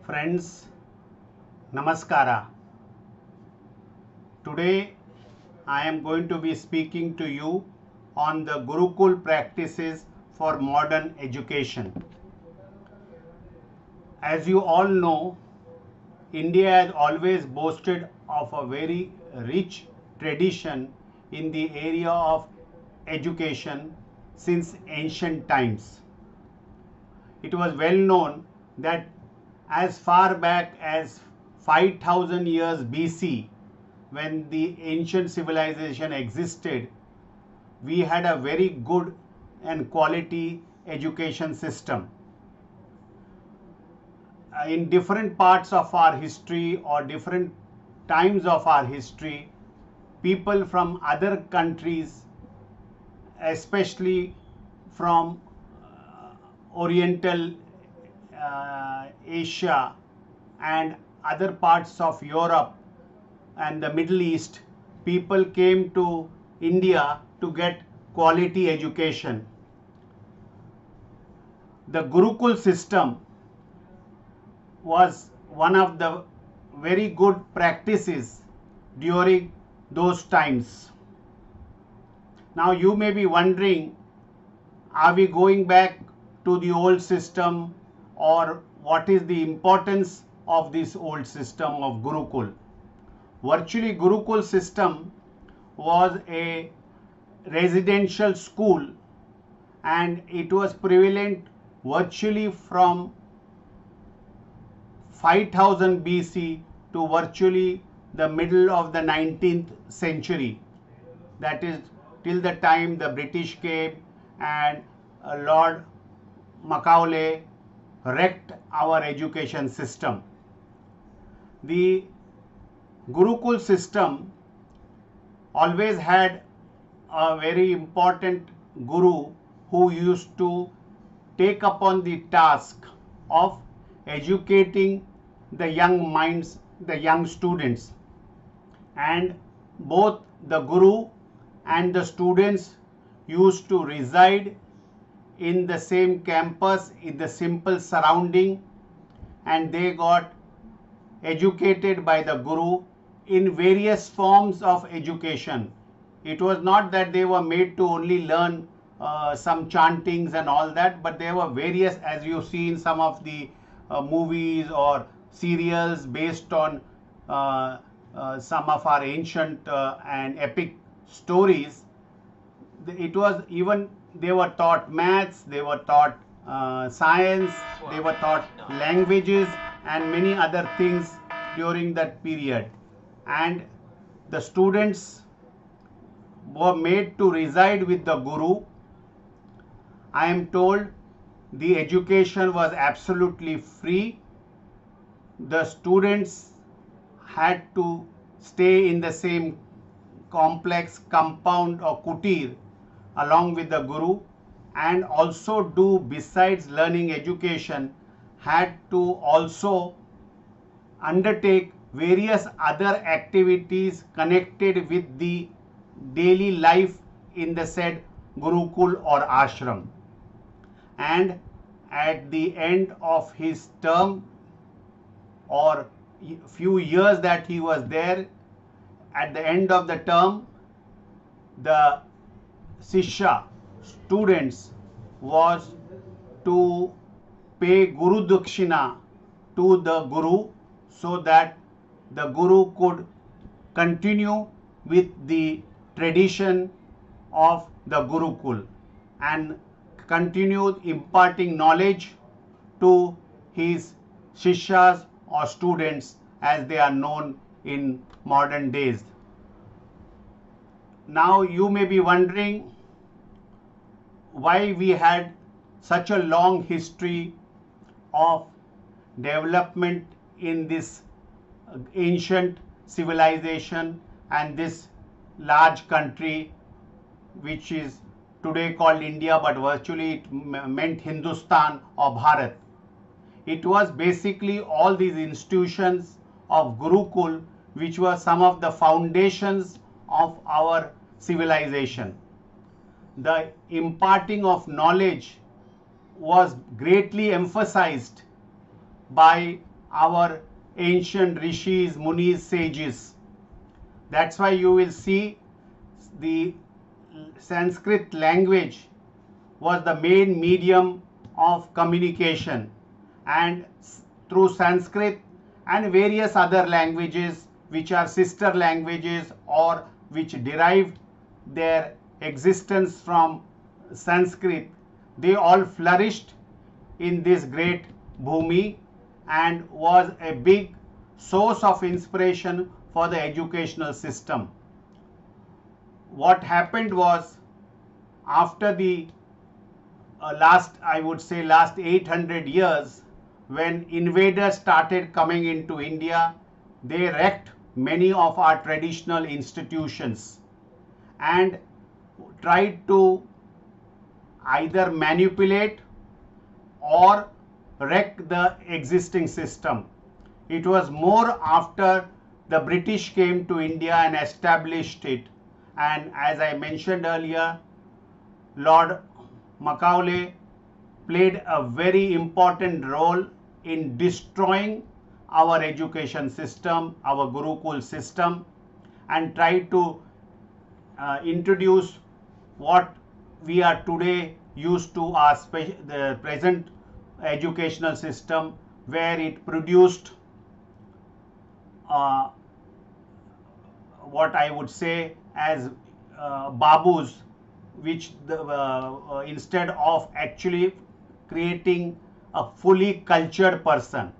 Friends, Namaskara. Today I am going to be speaking to you on the Gurukul practices for modern education. As you all know, India has always boasted of a very rich tradition in the area of education since ancient times. It was well known that as far back as 5000 years BC, when the ancient civilization existed, we had a very good and quality education system. In different parts of our history or different times of our history, people from other countries, especially from Oriental Asia and other parts of Europe and the Middle East, people came to India to get quality education. The Gurukul system was one of the very good practices during those times. Now you may be wondering, are we going back to the old system, or what is the importance of this old system of Gurukul? Virtually, Gurukul system was a residential school and it was prevalent virtually from 5000 BC to virtually the middle of the 19th century. That is till the time the British came and Lord Macaulay wrecked our education system. The Gurukul system always had a very important guru who used to take upon the task of educating the young minds, the young students, and both the guru and the students used to reside in the same campus, in the simple surrounding, and they got educated by the guru in various forms of education. It was not that they were made to only learn some chantings and all that, but there were various, as you see in some of the movies or serials based on some of our ancient and epic stories. It was even, they were taught maths, they were taught science, they were taught languages and many other things during that period. And the students were made to reside with the guru. I am told the education was absolutely free. The students had to stay in the same complex compound or kutir along with the guru, and also do, besides learning education, had to also undertake various other activities connected with the daily life in the said Gurukul or ashram. And at the end of his term or few years that he was there, at the end of the term, the Shishya, students, was to pay Guru Dakshina to the Guru so that the Guru could continue with the tradition of the Gurukul and continue imparting knowledge to his Shishyas or students as they are known in modern days. Now you may be wondering why we had such a long history of development in this ancient civilization and this large country which is today called India, but virtually it meant Hindustan or Bharat. It was basically all these institutions of Gurukul which were some of the foundations of our civilization. The imparting of knowledge was greatly emphasized by our ancient rishis, munis, sages. That's why you will see the Sanskrit language was the main medium of communication, and through Sanskrit and various other languages which are sister languages or which derived their existence from Sanskrit, they all flourished in this great bhumi and was a big source of inspiration for the educational system. What happened was, after the I would say last 800 years, when invaders started coming into India, they wrecked many of our traditional institutions and tried to either manipulate or wreck the existing system. It was more after the British came to India and established it, and as I mentioned earlier, Lord Macaulay played a very important role in destroying our education system, our Gurukul system, and tried to introduce what we are today used to as the present educational system, where it produced what I would say as babus, which instead of actually creating a fully cultured person.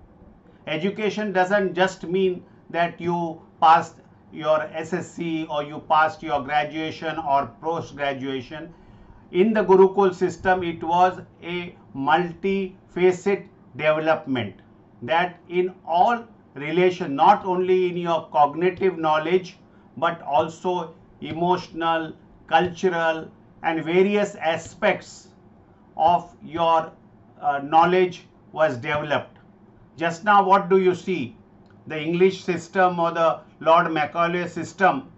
Education doesn't just mean that you passed your SSC or you passed your graduation or post graduation. In the Gurukul system, it was a multi-facet development, that in all relation, not only in your cognitive knowledge but also emotional, cultural and various aspects of your knowledge was developed. Just now, what do you see? The English system or the Lord Macaulay system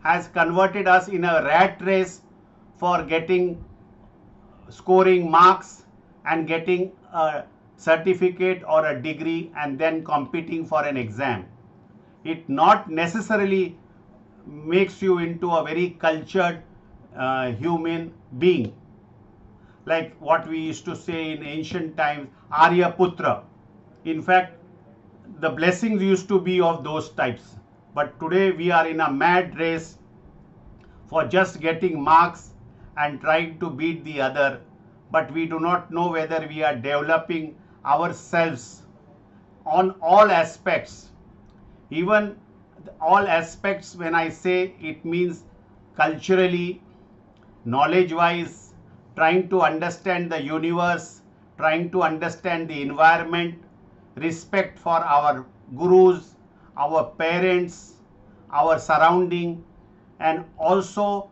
has converted us in a rat race for scoring marks and getting a certificate or a degree and then competing for an exam. It not necessarily makes you into a very cultured human being. Like what we used to say in ancient times, Arya Putra. In fact, the blessings used to be of those types. But today we are in a mad race for just getting marks and trying to beat the other. But we do not know whether we are developing ourselves on all aspects. Even all aspects, when I say, it means culturally, knowledge-wise, trying to understand the universe, trying to understand the environment, respect for our gurus, our parents, our surrounding, and also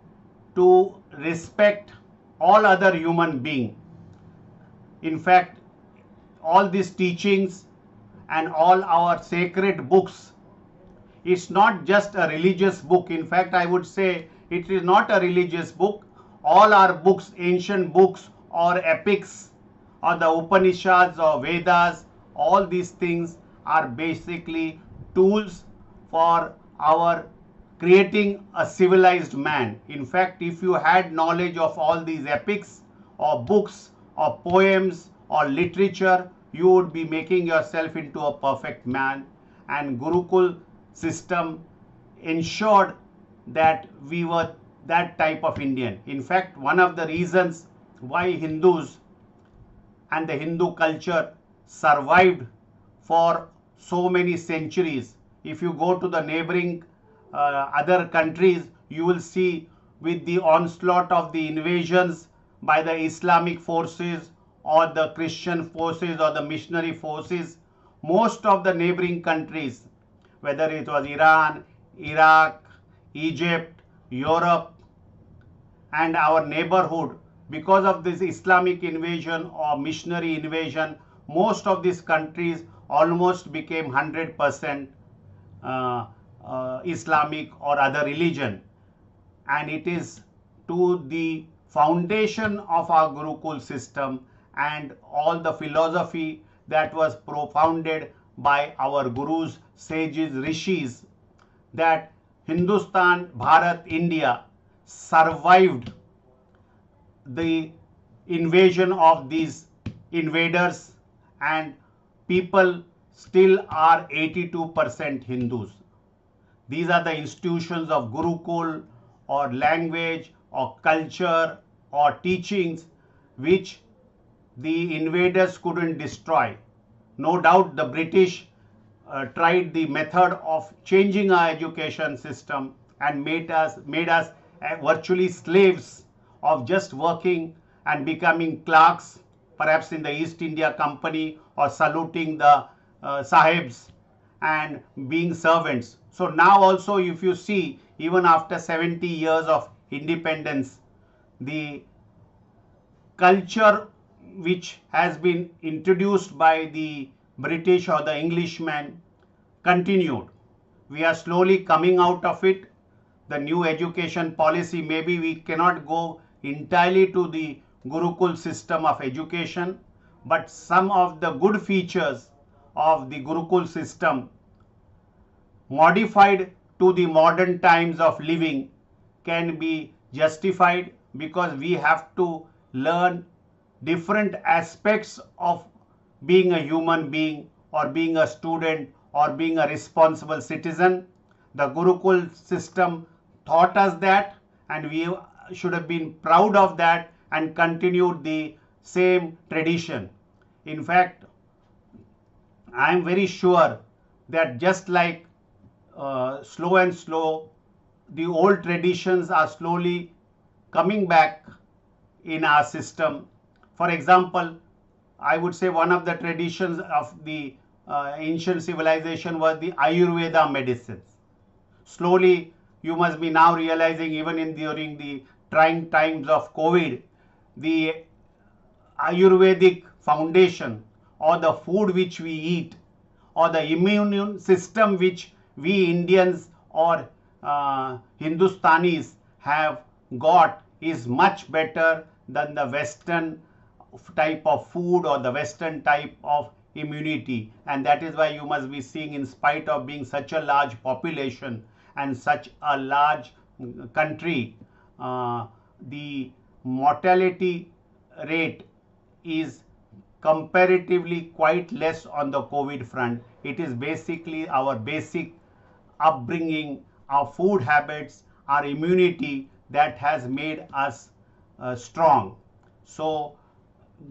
to respect all other human beings. In fact, all these teachings and all our sacred books, it's not just a religious book. In fact, I would say it is not a religious book. All our books, ancient books or epics or the Upanishads or Vedas, all these things are basically tools for our creating a civilized man. In fact, if you had knowledge of all these epics or books or poems or literature, you would be making yourself into a perfect man. And Gurukul system ensured that we were that type of Indian. In fact, one of the reasons why Hindus and the Hindu culture survived for so many centuries, if you go to the neighboring other countries, you will see with the onslaught of the invasions by the Islamic forces or the Christian forces or the missionary forces, most of the neighboring countries, whether it was Iran, Iraq, Egypt, Europe and our neighborhood, because of this Islamic invasion or missionary invasion, most of these countries almost became 100% Islamic or other religion. And it is to the foundation of our Gurukul system and all the philosophy that was propounded by our gurus, sages, rishis, that Hindustan, Bharat, India survived the invasion of these invaders, and people still are 82% Hindus. These are the institutions of Gurukul or language or culture or teachings which the invaders couldn't destroy. No doubt the British tried the method of changing our education system and made us virtually slaves of just working and becoming clerks, perhaps in the East India Company, or saluting the sahibs and being servants. So now also, if you see, even after 70 years of independence, the culture which has been introduced by the British or the Englishmen continued. We are slowly coming out of it. The new education policy, maybe we cannot go entirely to the Gurukul system of education, but some of the good features of the Gurukul system modified to the modern times of living can be justified, because we have to learn different aspects of being a human being or being a student or being a responsible citizen. The Gurukul system taught us that, and we should have been proud of that and continued the same tradition. In fact, I am very sure that just like slow and slow, the old traditions are slowly coming back in our system. For example, I would say one of the traditions of the ancient civilization was the Ayurveda medicines. Slowly, you must be now realizing, even during the trying times of COVID, the Ayurvedic foundation, or the food which we eat, or the immune system which we Indians or Hindustanis have got, is much better than the Western type of food or the Western type of immunity. And that is why you must be seeing, in spite of being such a large population and such a large country, the mortality rate is comparatively quite less on the COVID front. It is basically our basic upbringing, our food habits, our immunity that has made us strong. So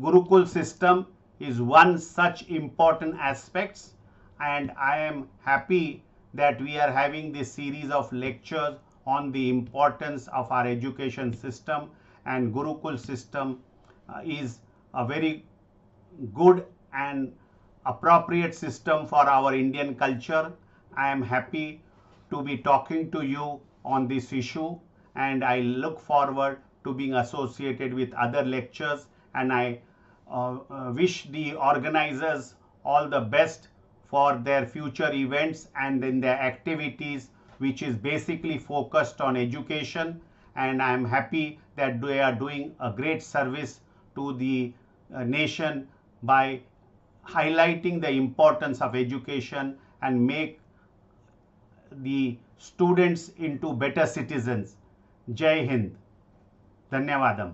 Gurukul system is one such important aspects, and I am happy that we are having this series of lectures on the importance of our education system, and Gurukul system is a very good and appropriate system for our Indian culture. I am happy to be talking to you on this issue, and I look forward to being associated with other lectures, and I wish the organizers all the best for their future events and in their activities, which is basically focused on education. And I am happy that they are doing a great service to the nation by highlighting the importance of education and make the students into better citizens. Jai Hind. Dhanyavadam.